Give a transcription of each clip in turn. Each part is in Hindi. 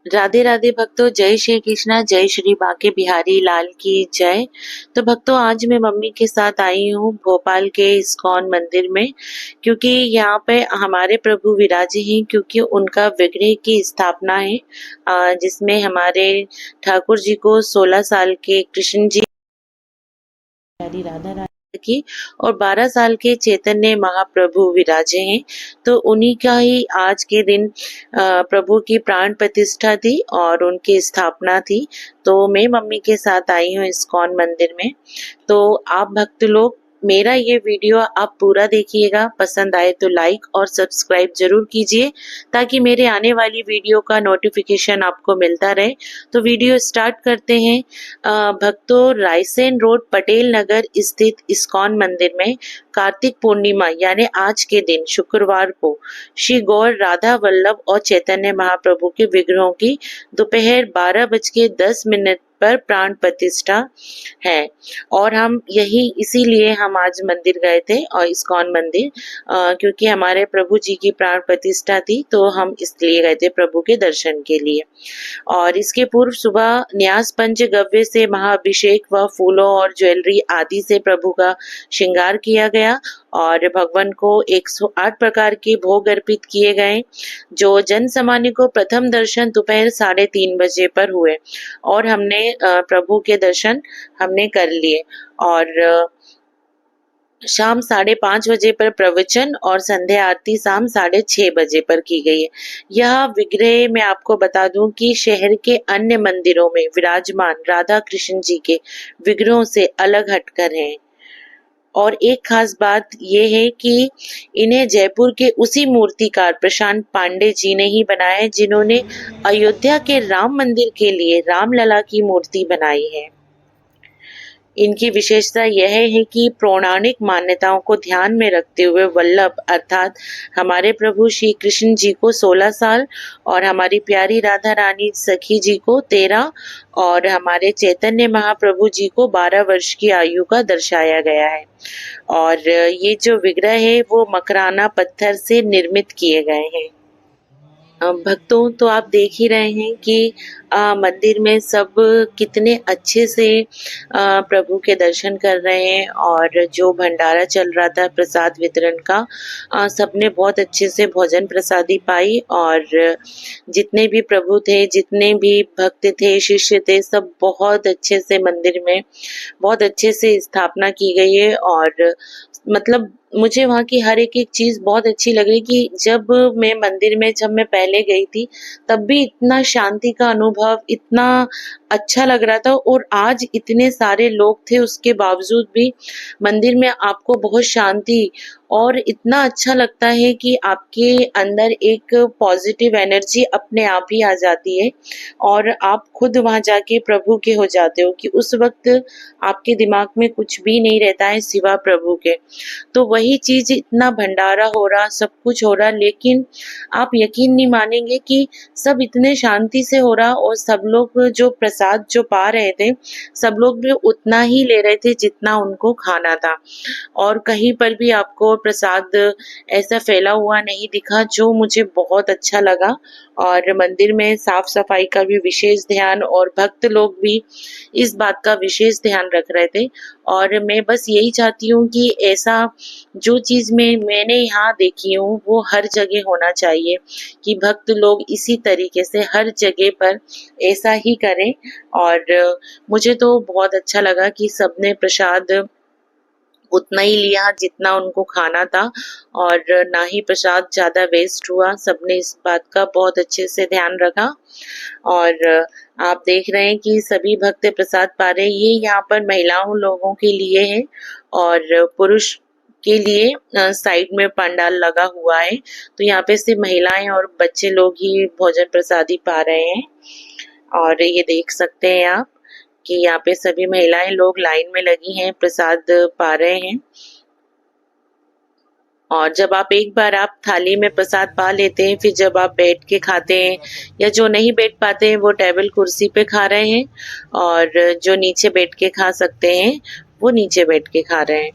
राधे राधे भक्तों, जय श्री कृष्णा, जय श्री बांके बिहारी लाल की जय। तो भक्तों, आज मैं मम्मी के साथ आई हूँ भोपाल के इस्कॉन मंदिर में, क्योंकि यहाँ पे हमारे प्रभु विराजे हैं, क्योंकि उनका विग्रह की स्थापना है, जिसमें हमारे ठाकुर जी को 16 साल के कृष्ण जी प्यारी राधा रानी की और 12 साल के चैतन्य महाप्रभु विराजे हैं। तो उन्हीं का ही आज के दिन प्रभु की प्राण प्रतिष्ठा थी और उनकी स्थापना थी। तो मैं मम्मी के साथ आई हूँ इस्कॉन मंदिर में। तो आप भक्त लोग मेरा ये वीडियो आप पूरा देखिएगा, पसंद आए तो लाइक और सब्सक्राइब जरूर कीजिए, ताकि मेरे आने वाली वीडियो का नोटिफिकेशन आपको मिलता रहे। तो वीडियो स्टार्ट करते हैं। भक्तों, रायसेन रोड पटेल नगर स्थित इस्कॉन मंदिर में कार्तिक पूर्णिमा यानी आज के दिन शुक्रवार को श्री गौर राधा वल्लभ और चैतन्य महाप्रभु के विग्रहों की दोपहर 12:10 पर प्राण प्रतिष्ठा है। और हम यही इसीलिए हम आज मंदिर गए थे और इस्कॉन मंदिर, क्योंकि हमारे प्रभु जी की प्राण प्रतिष्ठा थी, तो हम इसलिए गए थे प्रभु के दर्शन के लिए। और इसके पूर्व सुबह न्यास पंचगव्य से महाअभिषेक व फूलों और ज्वेलरी आदि से प्रभु का श्रृंगार किया गया और भगवान को 108 प्रकार के भोग अर्पित किए गए, जो जन सामान्य को प्रथम दर्शन दोपहर 3:30 पर हुए और हमने प्रभु के दर्शन हमने कर लिए। और शाम 5:30 पर प्रवचन और संध्या आरती शाम 6:30 पर की गई है। यह विग्रह मैं आपको बता दूं कि शहर के अन्य मंदिरों में विराजमान राधा कृष्ण जी के विग्रहों से अलग हटकर हैं। और एक खास बात यह है कि इन्हें जयपुर के उसी मूर्तिकार प्रशांत पांडे जी ने ही बनाया है, जिन्होंने अयोध्या के राम मंदिर के लिए रामलला की मूर्ति बनाई है। इनकी विशेषता यह है कि पौराणिक मान्यताओं को ध्यान में रखते हुए वल्लभ अर्थात हमारे प्रभु श्री कृष्ण जी को 16 साल और हमारी प्यारी राधा रानी सखी जी को 13 और हमारे चैतन्य महाप्रभु जी को 12 वर्ष की आयु का दर्शाया गया है। और ये जो विग्रह है वो मकराना पत्थर से निर्मित किए गए हैं। भक्तों, तो आप देख ही रहे हैं कि मंदिर में सब कितने अच्छे से प्रभु के दर्शन कर रहे हैं। और जो भंडारा चल रहा था प्रसाद वितरण का, सबने बहुत अच्छे से भोजन प्रसादी पाई। और जितने भी प्रभु थे, जितने भी भक्त थे, शिष्य थे, सब बहुत अच्छे से मंदिर में बहुत अच्छे से स्थापना की गई है। और मतलब मुझे वहाँ की हर एक चीज बहुत अच्छी लग रही कि जब मैं मंदिर में जब मैं पहले गई थी, तब भी इतना शांति का अनुभव, इतना अच्छा लग रहा था। और आज इतने सारे लोग थे, उसके बावजूद भी मंदिर में आपको बहुत शांति और इतना अच्छा लगता है कि आपके अंदर एक पॉजिटिव एनर्जी अपने आप ही आ जाती है और आप खुद वहां जाके प्रभु के हो जाते हो कि उस वक्त आपके दिमाग में कुछ भी नहीं रहता है सिवा प्रभु के। तो वही चीज, इतना भंडारा हो रहा, सब कुछ हो रहा, लेकिन आप यकीन नहीं मानेंगे कि सब इतने शांति से हो रहा और सब लोग जो प्रसाद जो पा रहे थे, सब लोग भी उतना ही ले रहे थे जितना उनको खाना था। और कहीं पर भी आपको प्रसाद ऐसा फैला हुआ नहीं दिखा, जो मुझे बहुत अच्छा लगा। और मंदिर में साफ सफाई का भी विशेष ध्यान और भक्त लोग भी इस बात का विशेष ध्यान रख रहे थे। और मैं बस यही चाहती हूँ कि ऐसा जो चीज मैंने यहाँ देखी हूँ वो हर जगह होना चाहिए, कि भक्त लोग इसी तरीके से हर जगह पर ऐसा ही करें। और मुझे तो बहुत अच्छा लगा कि सबने प्रसाद उतना ही लिया जितना उनको खाना था और ना ही प्रसाद ज्यादा वेस्ट हुआ। सबने इस बात का बहुत अच्छे से ध्यान रखा। और आप देख रहे हैं कि सभी भक्त प्रसाद पा रहे हैं। ये यहाँ पर महिलाओं लोगों के लिए है और पुरुष के लिए साइड में पंडाल लगा हुआ है। तो यहाँ पे सिर्फ महिलाएं और बच्चे लोग ही भोजन प्रसादी पा रहे हैं। और ये देख सकते हैं आप कि यहाँ पे सभी महिलाएं लोग लाइन में लगी हैं, प्रसाद पा रहे हैं। और जब आप एक बार आप थाली में प्रसाद पा लेते हैं, फिर जब आप बैठ के खाते हैं या जो नहीं बैठ पाते हैं वो टेबल कुर्सी पे खा रहे हैं, और जो नीचे बैठ के खा सकते हैं वो नीचे बैठ के खा रहे हैं।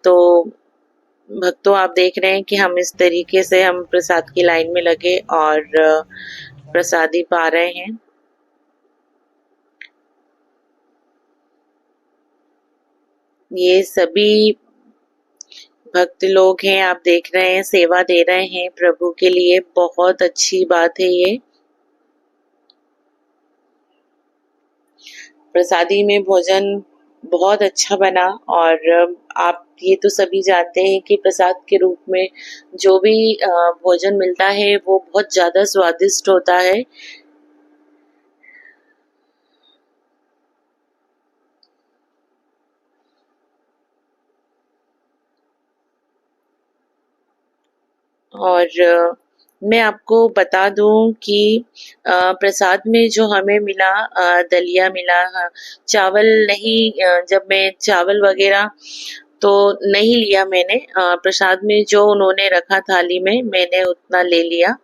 तो भक्तों, आप देख रहे हैं कि हम इस तरीके से हम प्रसाद की लाइन में लगे और प्रसादी पा रहे हैं। ये सभी भक्त लोग हैं, आप देख रहे हैं, सेवा दे रहे हैं प्रभु के लिए। बहुत अच्छी बात है ये। प्रसादी में भोजन बहुत अच्छा बना। और आप ये तो सभी जानते हैं कि प्रसाद के रूप में जो भी भोजन मिलता है वो बहुत ज्यादा स्वादिष्ट होता है। और मैं आपको बता दूं कि प्रसाद में जो हमें मिला, दलिया मिला, चावल नहीं। जब मैं चावल वगैरह तो नहीं लिया मैंने। प्रसाद में जो उन्होंने रखा थाली में, मैंने उतना ले लिया।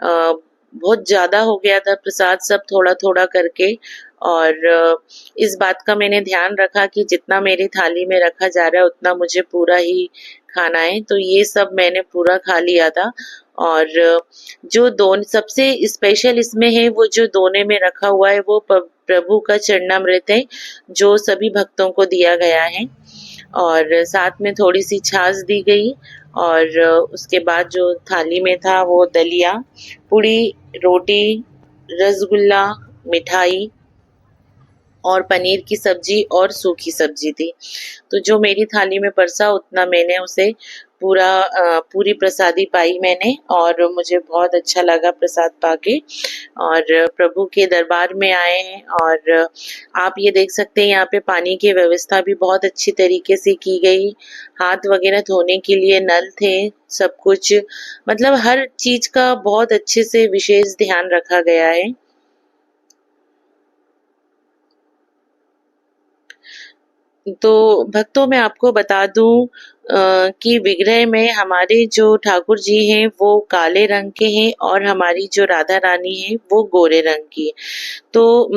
बहुत ज्यादा हो गया था प्रसाद, सब थोड़ा थोड़ा करके। और इस बात का मैंने ध्यान रखा कि जितना मेरी थाली में रखा जा रहा है उतना मुझे पूरा ही खाना है, तो ये सब मैंने पूरा खा लिया था। और जो दोन सबसे स्पेशल इसमें है, वो जो दोने में रखा हुआ है वो प्रभु का चरणामृत है, जो सभी भक्तों को दिया गया है। और साथ में थोड़ी सी छाछ दी गई। और उसके बाद जो थाली में था वो दलिया, पूड़ी, रोटी, रसगुल्ला, मिठाई और पनीर की सब्जी और सूखी सब्जी थी। तो जो मेरी थाली में परसा उतना मैंने उसे पूरी प्रसादी पाई मैंने, और मुझे बहुत अच्छा लगा प्रसाद पाके। और प्रभु के दरबार में आए हैं। और आप ये देख सकते हैं, यहाँ पे पानी की व्यवस्था भी बहुत अच्छी तरीके से की गई। हाथ वगैरह धोने के लिए नल थे, सब कुछ, मतलब हर चीज का बहुत अच्छे से विशेष ध्यान रखा गया है। तो भक्तों, मैं आपको बता दूं कि विग्रह में हमारे जो ठाकुर जी हैं वो काले रंग के हैं, और हमारी जो राधा रानी है वो गोरे रंग की है। तो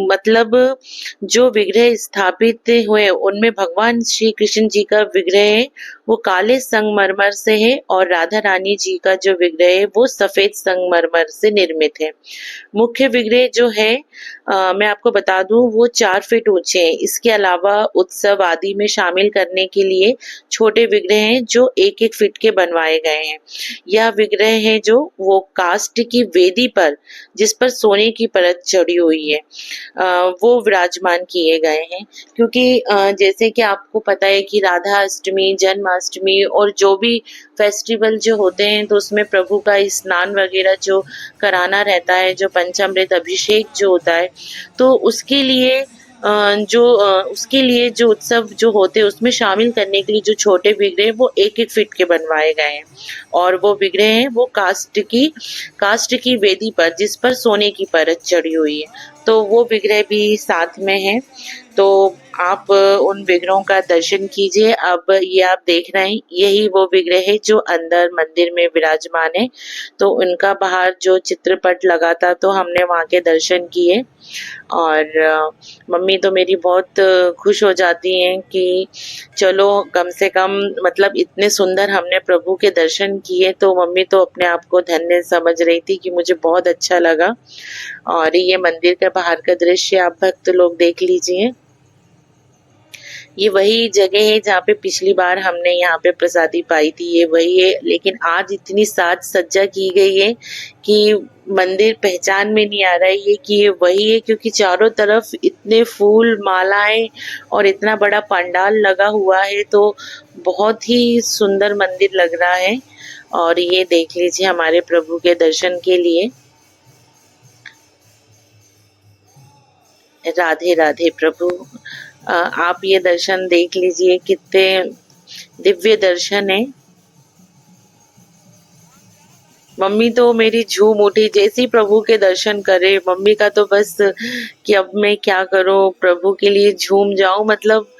मतलब जो विग्रह स्थापित हुए उनमें भगवान श्री कृष्ण जी का विग्रह है वो काले संगमरमर से है, और राधा रानी जी का जो विग्रह है वो सफेद संगमरमर से निर्मित है। मुख्य विग्रह जो है, मैं आपको बता दूं, वो 4 फीट ऊंचे हैं। इसके अलावा उत्सव आदि में शामिल करने के लिए छोटे विग्रह हैं जो 1-1 फीट के बनवाए गए हैं। यह विग्रह है जो वो काष्ठ की वेदी पर, जिस पर सोने की परत चढ़ी हुई है, वो विराजमान किए गए हैं। क्योंकि जैसे कि आपको पता है कि राधा अष्टमी, जन्माष्टमी और जो भी फेस्टिवल जो होते हैं, तो उसमें प्रभु का स्नान वगैरह जो कराना रहता है, जो पंचामृत अभिषेक जो होता है, तो उसके लिए जो उत्सव जो होते हैं उसमें शामिल करने के लिए जो छोटे विग्रह वो 1-1 फीट के बनवाए गए हैं। और वो विग्रह हैं वो काष्ठ की वेदी पर, जिस पर सोने की परत चढ़ी हुई है, तो वो विग्रह भी साथ में है। तो आप उन विग्रहों का दर्शन कीजिए। अब ये आप देख रहे हैं, यही वो विग्रह है जो अंदर मंदिर में विराजमान है। तो उनका बाहर जो चित्रपट लगा था, तो हमने वहाँ के दर्शन किए। और मम्मी तो मेरी बहुत खुश हो जाती हैं कि चलो कम से कम, मतलब इतने सुंदर हमने प्रभु के दर्शन किए, तो मम्मी तो अपने आप को धन्य समझ रही थी कि मुझे बहुत अच्छा लगा। और ये मंदिर का बाहर का दृश्य आप भक्त लोग देख लीजिए। ये वही जगह है जहाँ पे पिछली बार हमने यहाँ पे प्रसादी पाई थी, ये वही है। लेकिन आज इतनी साज सज्जा की गई है कि मंदिर पहचान में नहीं आ रहा है ये कि ये वही है, क्योंकि चारों तरफ इतने फूल, मालाएं और इतना बड़ा पंडाल लगा हुआ है, तो बहुत ही सुंदर मंदिर लग रहा है। और ये देख लीजिए हमारे प्रभु के दर्शन के लिए। राधे राधे प्रभु। आप ये दर्शन देख लीजिए, कितने दिव्य दर्शन है। मम्मी तो मेरी झूम उठी जैसे ही प्रभु के दर्शन करे। मम्मी का तो बस कि अब मैं क्या करूं, प्रभु के लिए झूम जाऊं। मतलब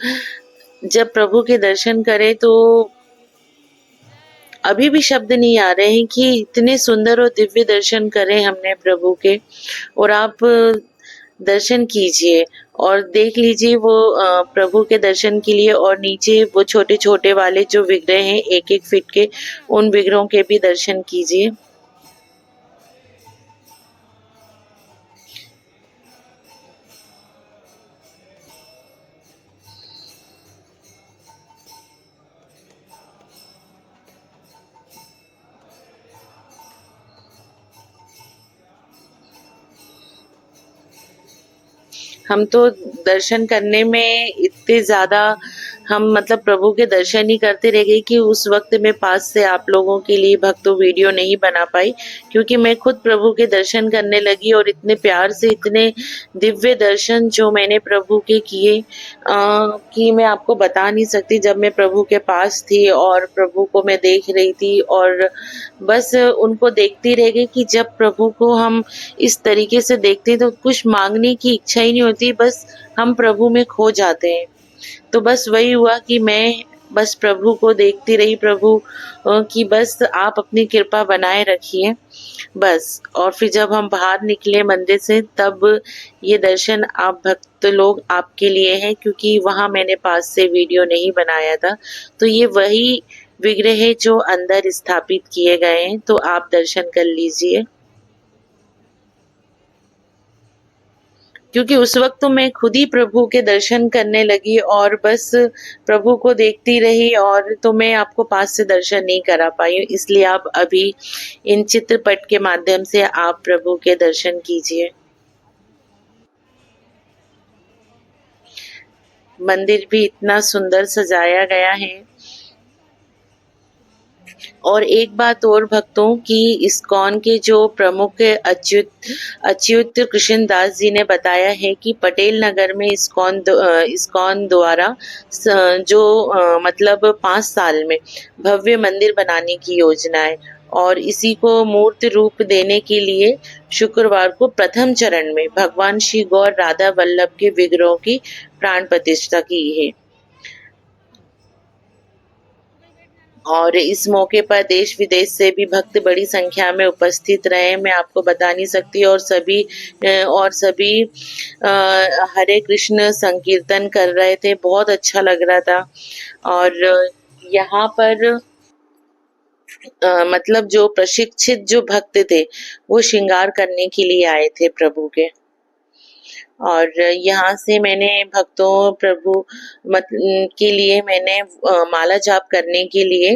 जब प्रभु के दर्शन करे तो अभी भी शब्द नहीं आ रहे हैं कि इतने सुंदर और दिव्य दर्शन करे हमने प्रभु के। और आप दर्शन कीजिए और देख लीजिए वो प्रभु के दर्शन के लिए। और नीचे वो छोटे छोटे वाले जो विग्रह हैं 1-1 फीट के, उन विग्रहों के भी दर्शन कीजिए। हम तो दर्शन करने में इतने ज़्यादा हम मतलब प्रभु के दर्शन ही करते रह गए कि उस वक्त मैं पास से आप लोगों के लिए भक्तों वीडियो नहीं बना पाई, क्योंकि मैं खुद प्रभु के दर्शन करने लगी और इतने प्यार से इतने दिव्य दर्शन जो मैंने प्रभु के किए कि मैं आपको बता नहीं सकती। जब मैं प्रभु के पास थी और प्रभु को मैं देख रही थी और बस उनको देखती रह गई कि जब प्रभु को हम इस तरीके से देखते हैं तो कुछ मांगने की इच्छा ही नहीं होती, बस हम प्रभु में खो जाते हैं। तो बस वही हुआ कि मैं बस प्रभु को देखती रही, प्रभु कि बस आप अपनी कृपा बनाए रखिए बस। और फिर जब हम बाहर निकले मंदिर से तब ये दर्शन आप भक्त लोग आपके लिए हैं, क्योंकि वहाँ मैंने पास से वीडियो नहीं बनाया था। तो ये वही विग्रह है जो अंदर स्थापित किए गए हैं, तो आप दर्शन कर लीजिए। क्योंकि उस वक्त तो मैं खुद ही प्रभु के दर्शन करने लगी और बस प्रभु को देखती रही, और तो मैं आपको पास से दर्शन नहीं करा पाई हूँ, इसलिए आप अभी इन चित्रपट के माध्यम से आप प्रभु के दर्शन कीजिए। मंदिर भी इतना सुंदर सजाया गया है। और एक बात और भक्तों की, इस्कॉन के जो प्रमुख अच्युत कृष्ण दास जी ने बताया है कि पटेल नगर में इस्कॉन द्वारा जो मतलब 5 साल में भव्य मंदिर बनाने की योजना है, और इसी को मूर्त रूप देने के लिए शुक्रवार को प्रथम चरण में भगवान श्री गौर राधा वल्लभ के विग्रहों की प्राण प्रतिष्ठा की है। और इस मौके पर देश विदेश से भी भक्त बड़ी संख्या में उपस्थित रहे, मैं आपको बता नहीं सकती। और सभी हरे कृष्ण संकीर्तन कर रहे थे, बहुत अच्छा लग रहा था। और यहाँ पर मतलब जो प्रशिक्षित जो भक्त थे वो श्रृंगार करने के लिए आए थे प्रभु के। और यहाँ से मैंने भक्तों प्रभु के लिए मैंने माला जाप करने के लिए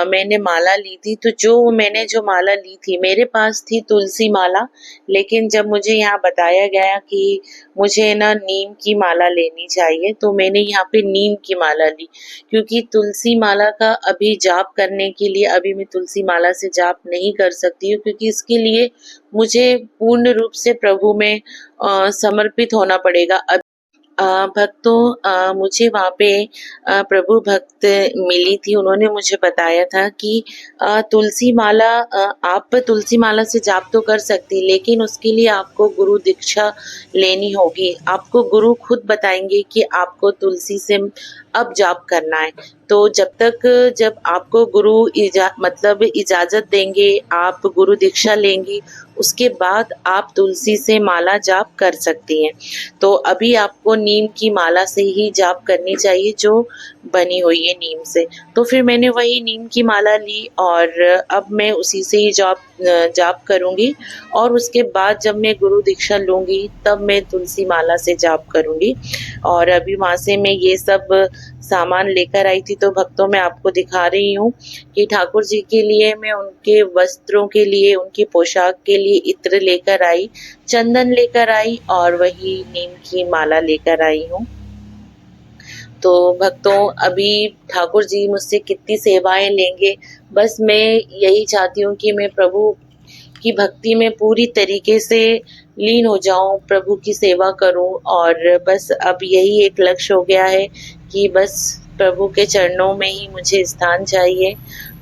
मैंने माला ली थी। तो जो माला ली थी मेरे पास थी तुलसी माला, लेकिन जब मुझे यहाँ बताया गया कि मुझे ना नीम की माला लेनी चाहिए, तो मैंने यहाँ पे नीम की माला ली, क्योंकि तुलसी माला का अभी जाप करने के लिए अभी मैं तुलसी माला से जाप नहीं कर सकती हूँ, क्योंकि इसके लिए मुझे पूर्ण रूप से प्रभु में समर्पित होना पड़ेगा। भक्तों मुझे वहाँ पे प्रभु भक्त मिली थी, उन्होंने मुझे बताया था कि तुलसी माला आप तुलसी माला से जाप तो कर सकती, लेकिन उसके लिए आपको गुरु दीक्षा लेनी होगी। आपको गुरु खुद बताएंगे कि आपको तुलसी से अब जाप करना है। तो जब आपको गुरु मतलब इजाजत देंगे, आप गुरु दीक्षा लेंगी, उसके बाद आप तुलसी से माला जाप कर सकती हैं। तो अभी आपको नीम की माला से ही जाप करनी चाहिए, जो बनी हुई है नीम से। तो फिर मैंने वही नीम की माला ली और अब मैं उसी से ही जाप करूँगी, और उसके बाद जब मैं गुरु दीक्षा लूँगी तब मैं तुलसी माला से जाप करूँगी। और अभी वहाँ से मैं ये सब सामान लेकर आई थी, तो भक्तों मैं आपको दिखा रही हूँ कि ठाकुर जी के लिए मैं उनके वस्त्रों के लिए, उनकी पोशाक के लिए इत्र लेकर आई, चंदन लेकर आई और वही नीम की माला लेकर आई हूँ। तो भक्तों अभी ठाकुर जी मुझसे कितनी सेवाएं लेंगे, बस मैं यही चाहती हूँ कि मैं प्रभु की भक्ति में पूरी तरीके से लीन हो जाऊं, प्रभु की सेवा करूं। और बस अब यही एक लक्ष्य हो गया है कि बस प्रभु के चरणों में ही मुझे स्थान चाहिए,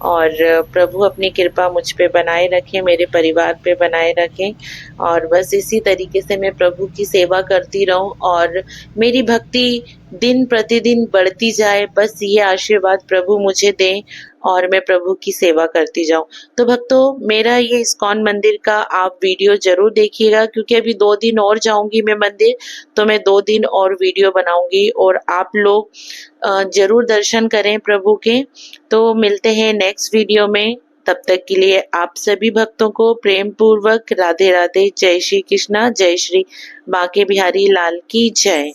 और प्रभु अपनी कृपा मुझ पे बनाए रखें, मेरे परिवार पे बनाए रखें, और बस इसी तरीके से मैं प्रभु की सेवा करती रहूं और मेरी भक्ति दिन प्रतिदिन बढ़ती जाए। बस ये आशीर्वाद प्रभु मुझे दें और मैं प्रभु की सेवा करती जाऊं। तो भक्तों मेरा ये इस्कॉन मंदिर का आप वीडियो जरूर देखिएगा, क्योंकि अभी 2 दिन और जाऊंगी मैं मंदिर, तो मैं 2 दिन और वीडियो बनाऊंगी और आप लोग जरूर दर्शन करें प्रभु के। तो मिलते हैं नेक्स्ट वीडियो में, तब तक के लिए आप सभी भक्तों को प्रेम पूर्वक राधे राधे। जय श्री कृष्णा, जय श्री बांके बिहारी लाल की जय।